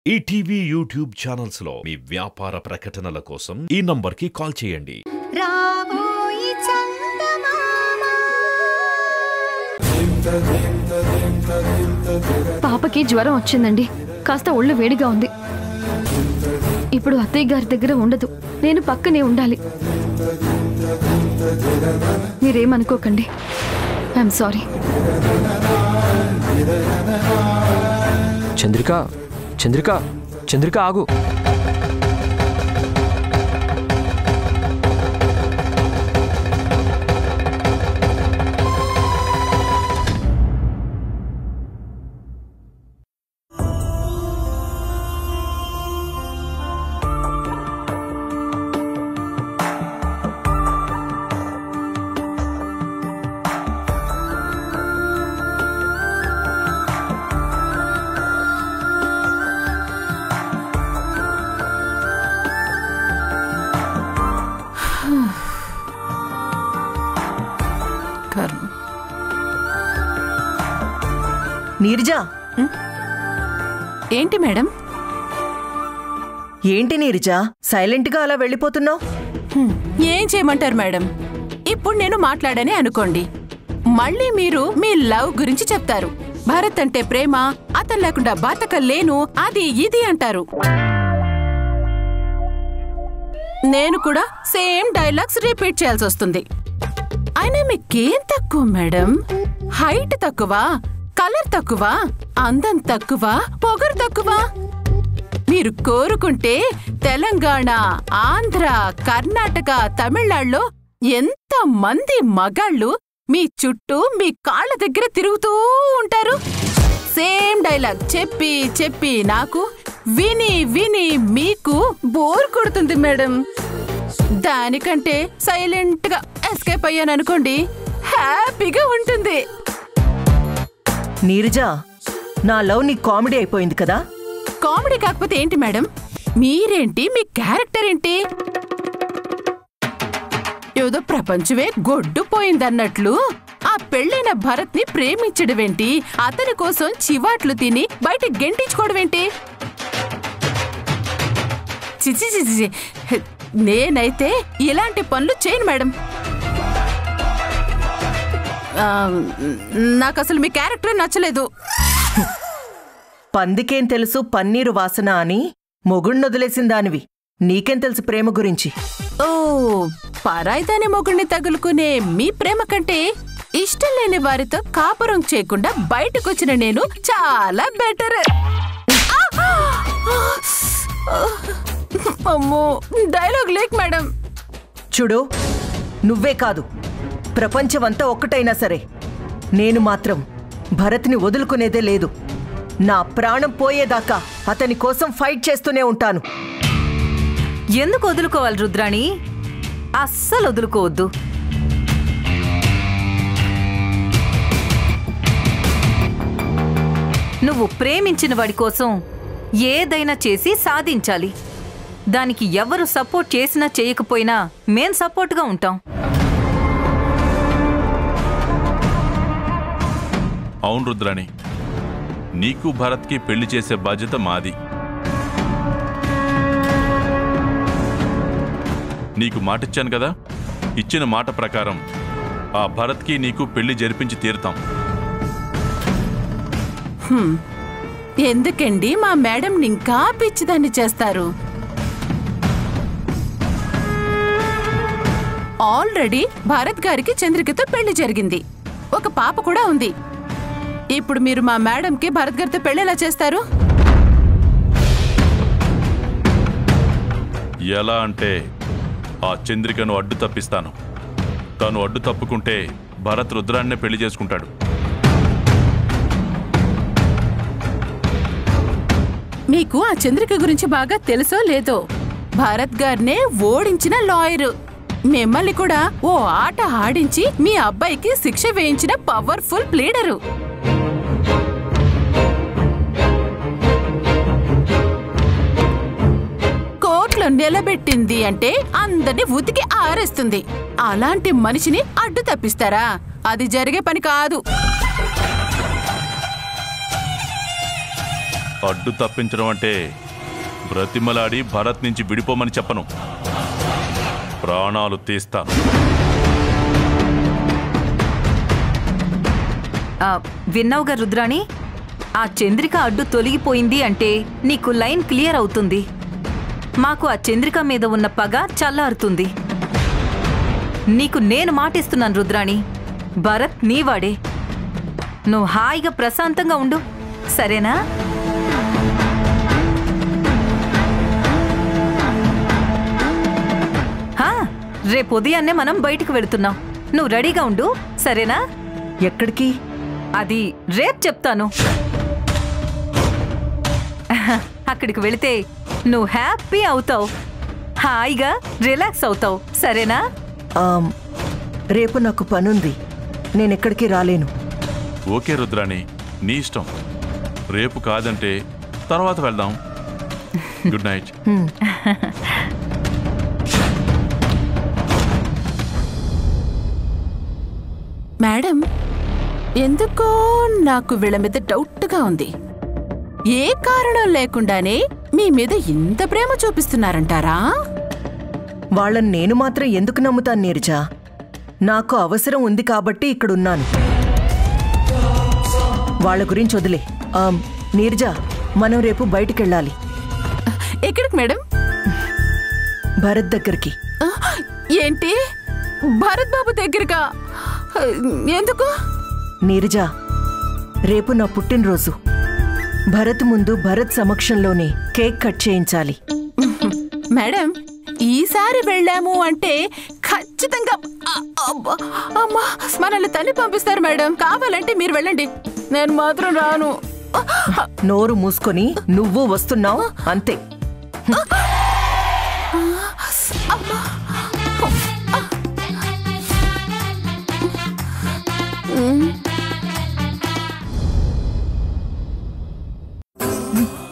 ETV YouTube channels లో మీ వ్యాపార ప్రకటనల కోసం ఈ నంబర్కి కాల్ చేయండి. పాపకి జ్వరం వచ్చిందండి. కాస్త ఒళ్ళు వేడిగా ఉంది. ఇప్పుడు అత్తయ్య గారి దగ్గర ఉండదు. నేను పక్కనే ఉండాలి. మీరేమనుకోకండి. I'm sorry. చంద్రిక చంద్రిక చంద్రిక ఆగు. నీరజా, ఏంటి మేడం? ఏంటి నీరజా సైలెంట్ గా అలా వెళ్ళిపోతున్నావు? ఏం చేయమంటారు మేడం? ఇప్పుడు నేను మాట్లాడనే అనుకోండి, మళ్ళీ మీరు మీ లవ్ గురించి చెప్తారు. భరత్ అంటే ప్రేమ, అతను లేకుండా బతకలేను, అది ఇది అంటారు. నేను కూడా సేమ్ డైలాగ్స్ రిపీట్ చేయాల్సి వస్తుంది. అయినా మీకేం తక్కువ మేడం? హైట్ తక్కువ, కలర్ తక్కువ, అందం తక్కువ, పొగరు తక్కువ. మీరు కోరుకుంటే తెలంగాణ, ఆంధ్ర, కర్ణాటక, తమిళనాడులో ఎంత మంది మగాళ్ళు మీ చుట్టూ మీ కాళ్ళ దగ్గర తిరుగుతూ ఉంటారు. సేమ్ డైలాగ్ చెప్పి చెప్పి నాకు విని విని మీకు బోర్ కొడుతుంది మేడం. దానికంటే సైలెంట్ గా ఎస్కేప్ అయ్యాననుకోండి, హ్యాపీగా ఉంటుంది. నీరజా, నా లవ్ నీ కామెడీ అయిపోయింది కదా? కామెడీ కాకపోతే ఏంటి మేడం? మీరేంటి, మీ క్యారెక్టర్ ఏంటి? ఏదో ప్రపంచమే గొడ్డుపోయిందన్నట్లు ఆ పెళ్ళైన భరత్ ని ప్రేమించడమేంటి? అతని కోసం చివాట్లు తిని బయట గెంటించుకోవడమేంటి? చిచి చిచి, నేనైతే ఇలాంటి పనులు చేయను మేడం. నాకు అసలు మీ క్యారెక్టర్ నచ్చలేదు. పందికేం తెలుసు పన్నీరు వాసన అని మొగుణ్ణొదిలేసిన దానివి. నీకేం తెలుసు ప్రేమ గురించి? ఓ, పరాయిదాని మొగుణ్ణి తగులుకునే మీ ప్రేమ కంటే ఇష్టం లేని వారితో కాపురం చేయకుండా బయటకొచ్చిన నేను చాలా బెటర్. అమ్మో, డైలాగ్ లేక్ మేడం. చూడు, నువ్వే కాదు, ప్రపంచమంతా ఒక్కటైనా సరే నేను మాత్రం భరత్ని వదులుకునేదే లేదు. నా ప్రాణం పోయేదాకా అతని కోసం ఫైట్ చేస్తూనే ఉంటాను. ఎందుకు వదులుకోవాలి రుద్రాణి? అస్సలు వదులుకోవద్దు. నువ్వు ప్రేమించిన వాడి కోసం ఏదైనా చేసి సాధించాలి. దానికి ఎవరు సపోర్ట్ చేసినా చేయకపోయినా మేం సపోర్ట్గా ఉంటాం. అవును రుద్రాణి, నీకు భరత్కి పెళ్లి చేసే బాధ్యత మాది. నీకు మాటిచ్చాను కదా, ఇచ్చిన మాట ప్రకారం ఆ భరత్కి నీకు పెళ్లి జరిపించి తీరుతాం. ఎందుకండి మా మేడం ఇంకా పిచ్చిదాన్ని చేస్తారు? ఆల్రెడీ భరత్ గారికి చంద్రికతో పెళ్లి జరిగింది, ఒక పాప కూడా ఉంది. ఇప్పుడు మీరు మా మేడంకి భరత్ గారితో పెళ్లి ఎలా చేస్తారు? ఎలా అంటే ఆ చంద్రికను అడ్డు తప్పిస్తాను. తను అడ్డు తప్పుకుంటే భరత్ రుద్రాన్నే పెళ్లి చేసుకుంటాడు. మీకు ఆ చంద్రిక గురించి బాగా తెలుసో లేదో, భరత్ గారినే ఓడించిన లాయరు. మిమ్మల్ని కూడా ఓ ఆట ఆడించి మీ అబ్బాయికి శిక్ష వేయించిన పవర్ఫుల్ ప్లీడరు. కోర్టులో నిలబెట్టింది అంటే అందరినీ ఉతికి ఆరేస్తుంది. అలాంటి మనిషిని అడ్డు తప్పిస్తారా? అది జరిగే పని కాదు. అడ్డు తప్పించడం అంటే బ్రతిమలాడి భరత్ నుంచి విడిపోమని చెప్పను, ప్రాణాలు తీస్తాను. విన్నావుగా రుద్రాణి, ఆ చంద్రిక అడ్డు తొలగిపోయింది అంటే నీకు లైన్ క్లియర్ అవుతుంది. మాకు ఆ చంద్రిక మీద ఉన్న పగ చల్లారుతుంది. నీకు నేను మాటిస్తున్నాను రుద్రాణి, భరత్ నీవాడే. నువ్వు హాయిగా ప్రశాంతంగా ఉండు, సరేనా? రేపు ఉదయాన్నే మనం బయటికి వెళుతున్నాం. నువ్వు రెడీగా ఉండు, సరేనా? ఎక్కడికి? అది రేపు చెప్తాను. అక్కడికి వెళితే నువ్వు హ్యాపీ అవుతావు, హాయిగా రిలాక్స్ అవుతావు, సరేనా? రేపు నాకు పనుంది, నేనెక్కడికి రాలేను. ఓకే రుద్రాణి, నీ ఇష్టం. రేపు కాదంటే తర్వాత వెళ్దాం. Good night. మేడం, ఎందుకో నాకు వీళ్ళ మీద డౌట్గా ఉంది. ఏ కారణం లేకుండానే మీ మీద ఇంత ప్రేమ చూపిస్తున్నారంటారా? వాళ్ళని నేను మాత్రం ఎందుకు నమ్ముతాను నీరజ? నాకు అవసరం ఉంది కాబట్టి ఇక్కడున్నాను. వాళ్ళ గురించి వదిలే. నీరజ, మనం రేపు బయటికెళ్ళాలి. ఎక్కడికి మేడం? భరత్ దగ్గరికి. ఏంటి, భరత్ బాబు దగ్గరగా? ఎందుకు? నీరజ, రేపు నా పుట్టినరోజు. భరత్ ముందు భరత్ సమక్షంలోనే కేక్ కట్ చేయించాలి. మేడం, ఈసారి వెళ్ళాము అంటే ఖచ్చితంగా అమ్మా మనల్ని తల్లి పంపిస్తారు మేడం. కావాలంటే మీరు వెళ్ళండి, నేను మాత్రం రాను. నోరు మూసుకొని నువ్వు వస్తున్నావు అంతే.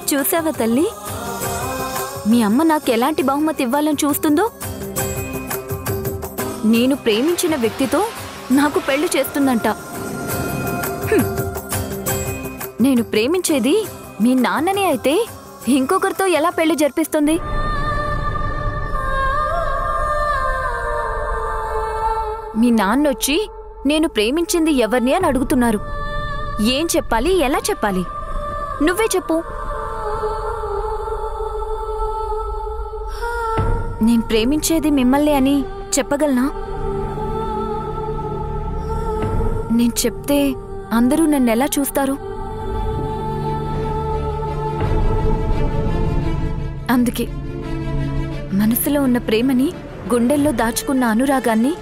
చూసావా తల్లి, మీ అమ్మ నాకు ఎలాంటి బహుమతి ఇవ్వాలని చూస్తుందో? నేను ప్రేమించిన వ్యక్తితో నాకు పెళ్లి చేస్తుందంట. నేను ప్రేమించేది మీ నాన్ననే అయితే ఇంకొకరితో ఎలా పెళ్లి జరిపిస్తుంది? మీ నాన్నొచ్చి నేను ప్రేమించింది ఎవరిని అని అడుగుతున్నారు. ఏం చెప్పాలి, ఎలా చెప్పాలి? నువ్వే చెప్పు. నేను ప్రేమించేది మిమ్మల్ని అని చెప్పగలనా? నేను చెప్తే అందరూ నన్ను ఎలా చూస్తారు? అందుకే మనసులో ఉన్న ప్రేమని, గుండెల్లో దాచుకున్న అనురాగాన్ని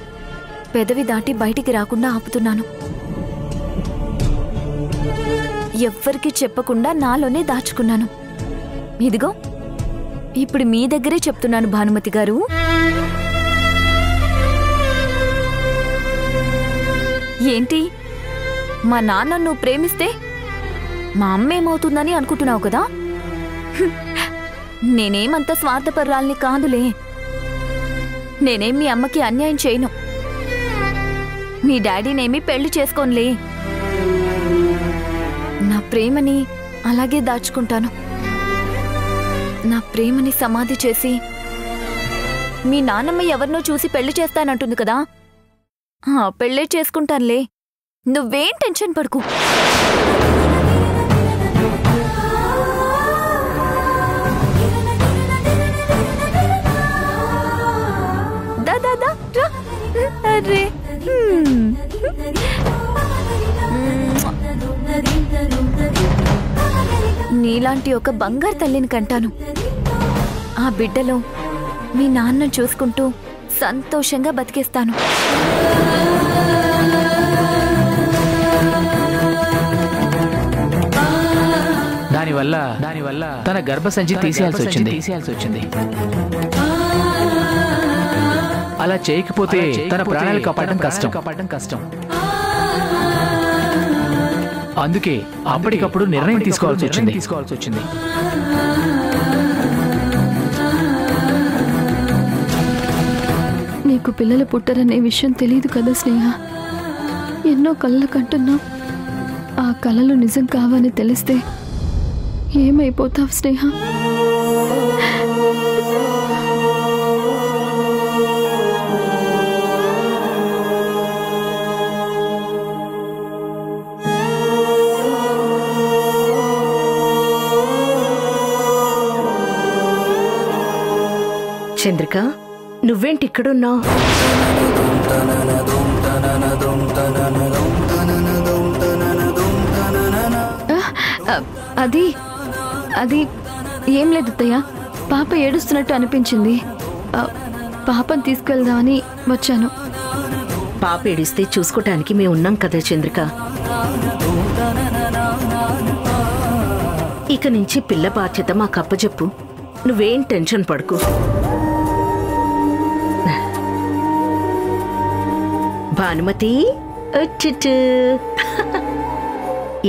పెదవి దాటి బయటికి రాకుండా ఆపుతున్నాను. ఎవ్వరికీ చెప్పకుండా నాలోనే దాచుకున్నాను. ఇదిగో ఇప్పుడు మీ దగ్గరే చెప్తున్నాను భానుమతి గారు. ఏంటి, మా నాన్న నువ్వు ప్రేమిస్తే మా అమ్మ ఏమవుతుందని అనుకుంటున్నావు కదా? నేనేమంత స్వార్థపరాల్ని కాదులే. నేనేం మీ అమ్మకి అన్యాయం చేయను. మీ డాడీనేమి పెళ్లి చేసుకోనులే. నా ప్రేమని అలాగే దాచుకుంటాను. నా ప్రేమని సమాధి చేసి మీ నాన్నమ్మ ఎవరినో చూసి పెళ్లి చేస్తానంటుంది కదా, పెళ్లే చేసుకుంటానులే. నువ్వేం టెన్షన్ పడుకు. అరే నీలాంటి ఒక బంగారు తల్లిని కంటాను. ఆ బిడ్డలో మీ నాన్న చూసుకుంటూ సంతోషంగా బతికేస్తాను. దానివల్ల తన గర్భసంచి తీసేయాల్సి వచ్చింది. అలా చేయకపోతే తన ప్రాణాలు కాపాడడం కష్టం. అందుకే అప్పటికప్పుడు నిర్ణయం తీసుకోవాల్సి వచ్చింది. నీకు పిల్లలు పుట్టరనే విషయం తెలియదు కదా స్నేహ. ఎన్నో కలలు కంటున్నావు. ఆ కలలు నిజం కావని తెలిస్తే ఏమైపోతావు స్నేహ? చంద్రిక, నువ్వేంటి ఇక్కడున్నావు? అది ఏం లేదు అత్తయ్య. పాప ఏడుస్తున్నట్టు అనిపించింది. పాపను తీసుకెళ్దామని వచ్చాను. పాప ఏడిస్తే చూసుకోటానికి మేము ఉన్నాం కదా చంద్రిక. ఇక నుంచి పిల్ల బాధ్యత మాకు అప్పచెప్పు. నువ్వేం టెన్షన్ పడుకు. భానుమతి,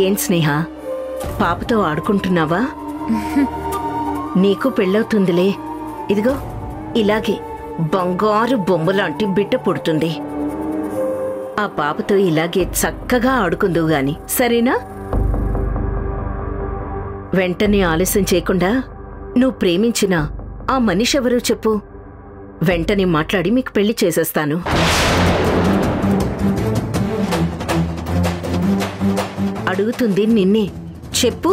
ఏం స్నేహ, పాపతో ఆడుకుంటున్నావా? నీకు పెళ్ళవుతుందిలే. ఇదిగో ఇలాగే బంగారు బొమ్మలాంటి బిడ్డ పుడుతుంది. ఆ పాపతో ఇలాగే చక్కగా ఆడుకుందువు గాని, సరేనా? వెంటనే ఆలస్యం చేయకుండా నువ్వు ప్రేమించిన ఆ మనిషి ఎవరో చెప్పు. వెంటనే మాట్లాడి మీకు పెళ్లి చేసేస్తాను. అడుగుతుంది నిన్నే, చెప్పు.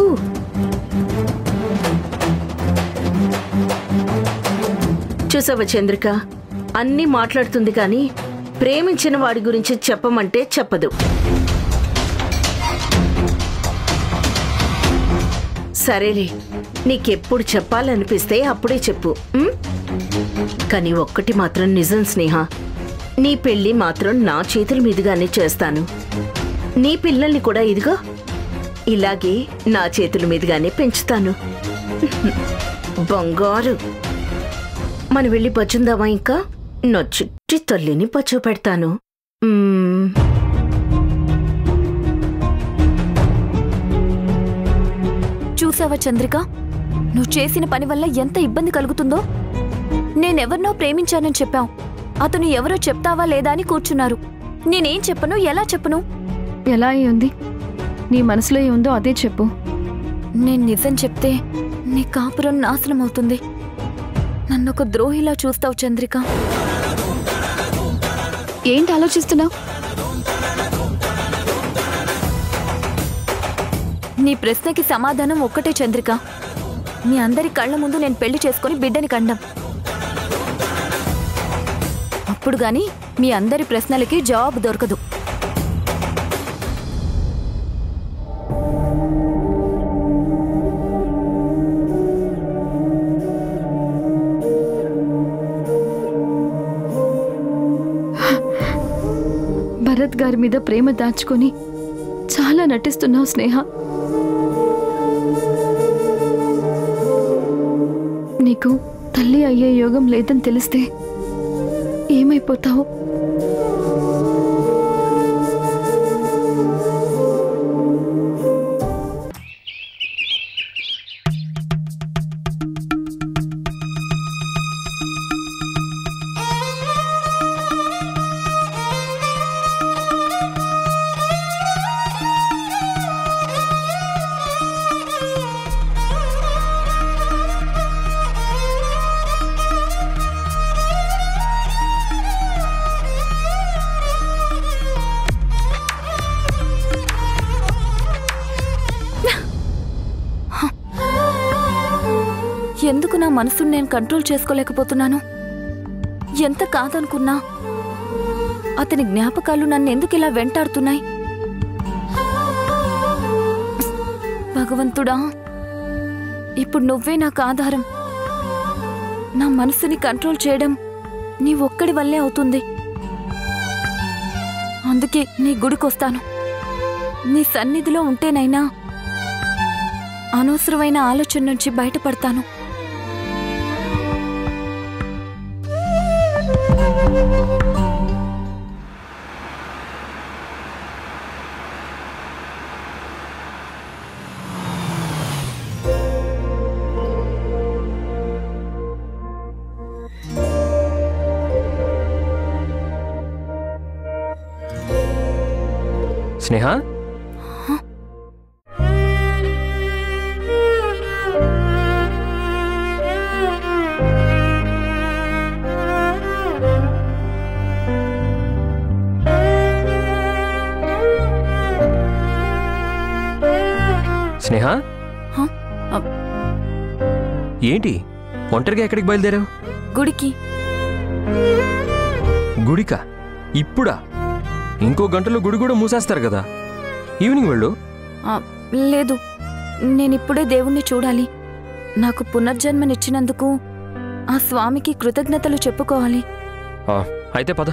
చూసావా చంద్రిక, అన్నీ మాట్లాడుతుంది కానీ ప్రేమించిన వాడి గురించి చెప్పమంటే చెప్పదు. సరేలే, నీకెప్పుడు చెప్పాలనిపిస్తే అప్పుడే చెప్పు. కానీ ఒక్కటి మాత్రం నిజం స్నేహ, నీ పెళ్లి మాత్రం నా చేతుల మీదుగానే చేస్తాను. నీ పిల్లల్ని కూడా ఇదిగో ఇలాగే నా చేతుల మీదుగానే పెంచుతాను. బంగారు. మనం వెళ్ళి బచ్చుందామా? ఇంకా నా చిట్టి తల్లిని పచ్చు పెడతాను. చూసావా చంద్రిక, నువ్వు చేసిన పని వల్ల ఎంత ఇబ్బంది కలుగుతుందో. నేనెవరినో ప్రేమించానని చెప్పావు, అతను ఎవరో చెప్తావా లేదా అని కూర్చున్నారు. నేనేం చెప్పను, ఎలా చెప్పను? ఎలా ఉంది? నీ మనసులో ఏముందో అదే చెప్పు. నేను నిజం చెప్తే నీ కాపురం నాశనం అవుతుంది. నన్నొక ద్రోహిలా చూస్తావు చంద్రిక. ఏంటి ఆలోచిస్తున్నావు? నీ ప్రశ్నకి సమాధానం ఒక్కటే చంద్రిక. మీ అందరి కళ్ళ ముందు నేను పెళ్లి చేసుకుని బిడ్డని కండం. అప్పుడు గాని మీ అందరి ప్రశ్నలకి జవాబు దొరకదు. భరత్ గారి మీద ప్రేమ దాచుకొని చాలా నటిస్తున్నావు స్నేహ. నీకు తల్లి అయ్యే యోగం లేదని తెలిస్తే ఏమైపోతావు? ఎందుకు నా మనసుని నేను కంట్రోల్ చేసుకోలేకపోతున్నాను? ఎంత కాదనుకున్నా అతని జ్ఞాపకాలు నన్ను ఎందుకు ఇలా వెంటాడుతున్నాయి? భగవంతుడా, ఇప్పుడు నువ్వే నాకు ఆధారం. నా మనసుని కంట్రోల్ చేయడం నీ ఒక్కడి వల్లే అవుతుంది. అందుకే నీ గుడికొస్తాను. నీ సన్నిధిలో ఉంటేనైనా అనవసరమైన ఆలోచన నుంచి బయటపడతాను. స్నేహ, ఏంటి ఒంటరిగా ఎక్కడికి బయలుదేరావు? గుడికి. గుడికా? ఇప్పుడా? ఇంకో గంటలో గుడి కూడా మూసేస్తారు కదా, ఈవినింగ్ వెళ్ళు. లేదు, నేనిప్పుడే దేవుణ్ణి చూడాలి. నాకు పునర్జన్మనిచ్చినందుకు ఆ స్వామికి కృతజ్ఞతలు చెప్పుకోవాలి. అయితే పద,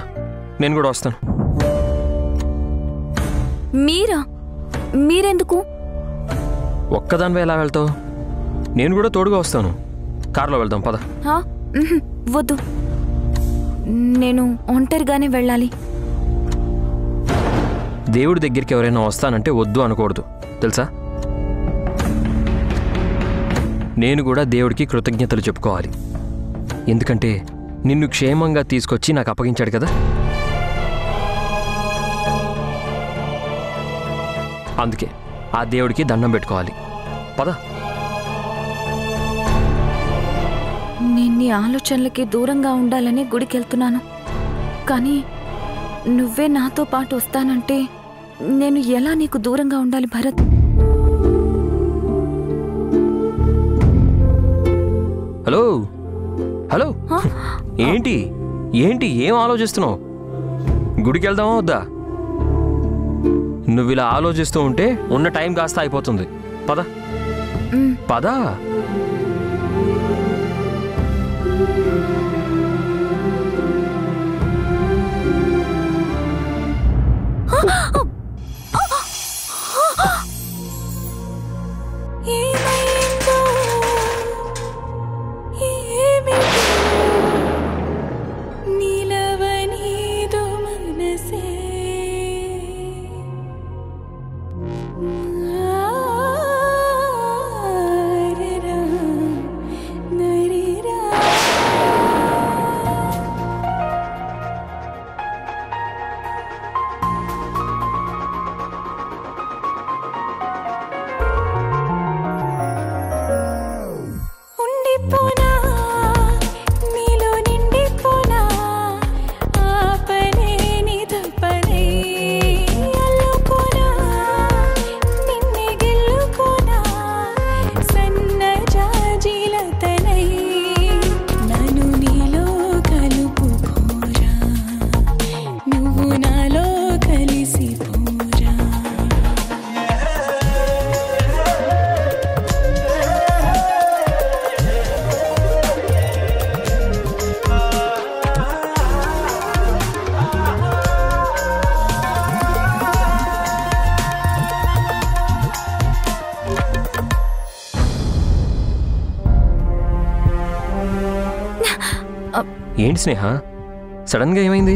నేను కూడా వస్తాను. మీరెందుకు? ఒక్కదానివే ఎలా వెళ్తావు? నేను కూడా తోడుగా వస్తాను. కారులో వెళ్దాం, పద. వద్దు, నేను ఒంటరిగానే వెళ్ళాలి. దేవుడి దగ్గరికి ఎవరైనా వస్తానంటే వద్దు అనకూడదు, తెలుసా? నేను కూడా దేవుడికి కృతజ్ఞతలు చెప్పుకోవాలి. ఎందుకంటే నిన్ను క్షేమంగా తీసుకొచ్చి నాకు అప్పగించాడు కదా. అందుకే ఆ దేవుడికి దండం పెట్టుకోవాలి. పద. నేను నీ ఆలోచనలకి దూరంగా ఉండాలని గుడికి వెళ్తున్నాను. కానీ నువ్వే నాతో పాటు వస్తానంటే నేను ఎలా నీకు దూరంగా ఉండాలి భరత్? హలో హలో, ఏంటి ఏంటి ఏం ఆలోచిస్తున్నావు? గుడికి వెళ్దామా వద్దా? నువ్వు ఇలా ఆలోచిస్తూ ఉంటే ఉన్న టైం కాస్త అయిపోతుంది. పద పద. ఏంటి స్నేహ, సడన్ గా ఏమైంది?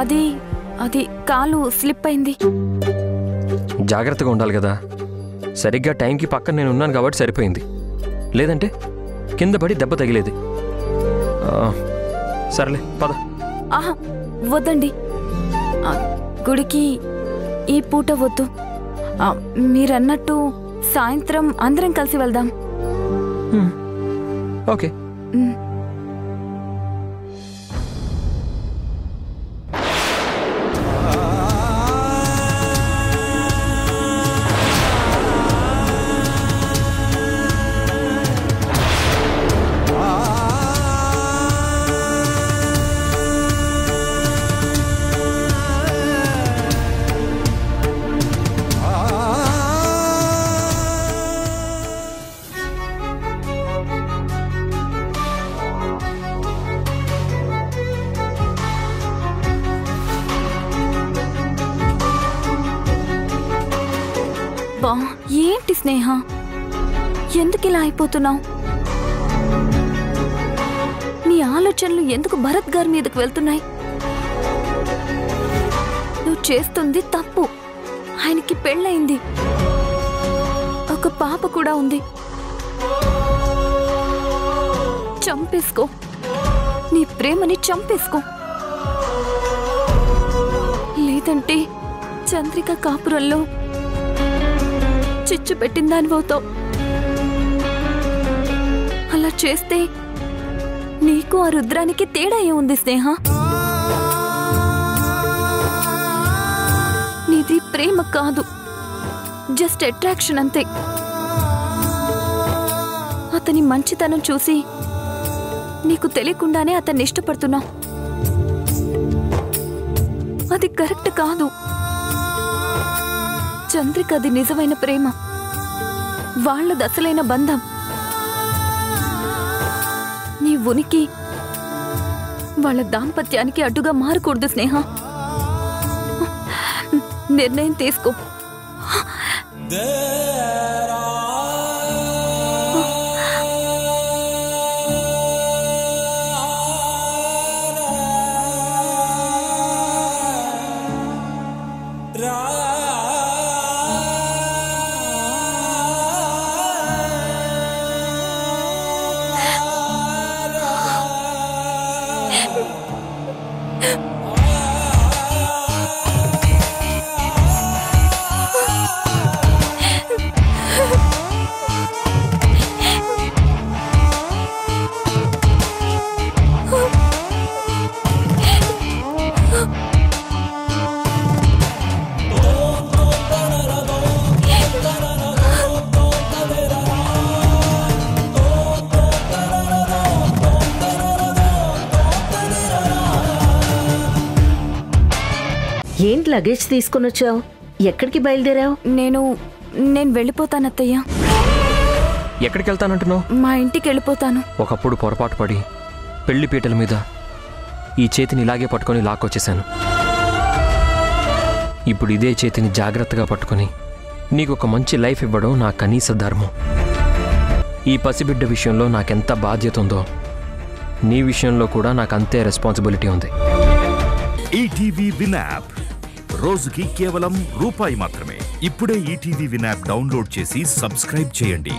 అది అది కాలు స్లిప్ అయింది. జాగ్రత్తగా ఉండాలి కదా. సరిగ్గా టైంకి పక్కన నేను ఉన్నాను కాబట్టి సరిపోయింది, లేదంటే కింద పడి దెబ్బ తగిలేది. సరేలే పద. వద్దండి, గుడికి ఈ పూట వద్దు. మీరన్నట్టు సాయంత్రం అందరం కలిసి వెళ్దాం. ఓకే. ఏంటి స్నేహ, ఎందుకిలా అయిపోతున్నావు? నీ ఆలోచనలు ఎందుకు భరత్ గారి మీదకు వెళ్తున్నాయి? నువ్వు చేస్తుంది తప్పు. ఆయనకి పెళ్ళయింది, ఒక పాప కూడా ఉంది. చంపేసుకో, నీ ప్రేమని చంపేసుకో. లేదంటే చంద్రిక కాపురంలో చిచ్చు పెట్టిందానివవుతావు. అలా చేస్తే నీకు ఆ రుద్రానికి తేడా ఏముంది స్నేహ? నీది ప్రేమ కాదు, జస్ట్ అట్రాక్షన్ అంతే. అతని మంచితనం చూసి నీకు తెలియకుండానే అతన్ని ఇష్టపడుతున్నావు. అది కరెక్ట్ కాదు చంద్రిక. అది నిజమైన ప్రేమ, వాళ్ళ అసలైన బంధం. నీ ఉనికి వాళ్ళ దాంపత్యానికి అడ్డుగా మారకూడదు స్నేహ. నిర్ణయం తీసుకో. ఏంటి లగేజ్ తీసుకుని వచ్చావు? ఎక్కడికి బయలుదేరావు? నేను వెళ్ళిపోతానత్తయ్య. ఎక్కడికి వెళ్తానంటున్నావు? మా ఇంటికి వెళ్ళిపోతాను. ఒకప్పుడు పొరపాటు పడి పెళ్లి పీటల మీద ఈ చేతిని ఇలాగే పట్టుకొని లాక్కొచ్చేశాను. ఇప్పుడు ఇదే చేతిని జాగ్రత్తగా పట్టుకొని నీకు ఒక మంచి లైఫ్ ఇవ్వడం నా కనీస ధర్మం. ఈ పసిబిడ్డ విషయంలో నాకెంత బాధ్యత ఉందో నీ విషయంలో కూడా నాకు అంతే రెస్పాన్సిబిలిటీ ఉంది. ఈటీవీ విన్ యాప్ రోజుకి కేవలం రూపాయి మాత్రమే. ఇప్పుడే ఈటీవీ విన్ యాప్ డౌన్లోడ్ చేసి సబ్స్క్రైబ్ చేయండి.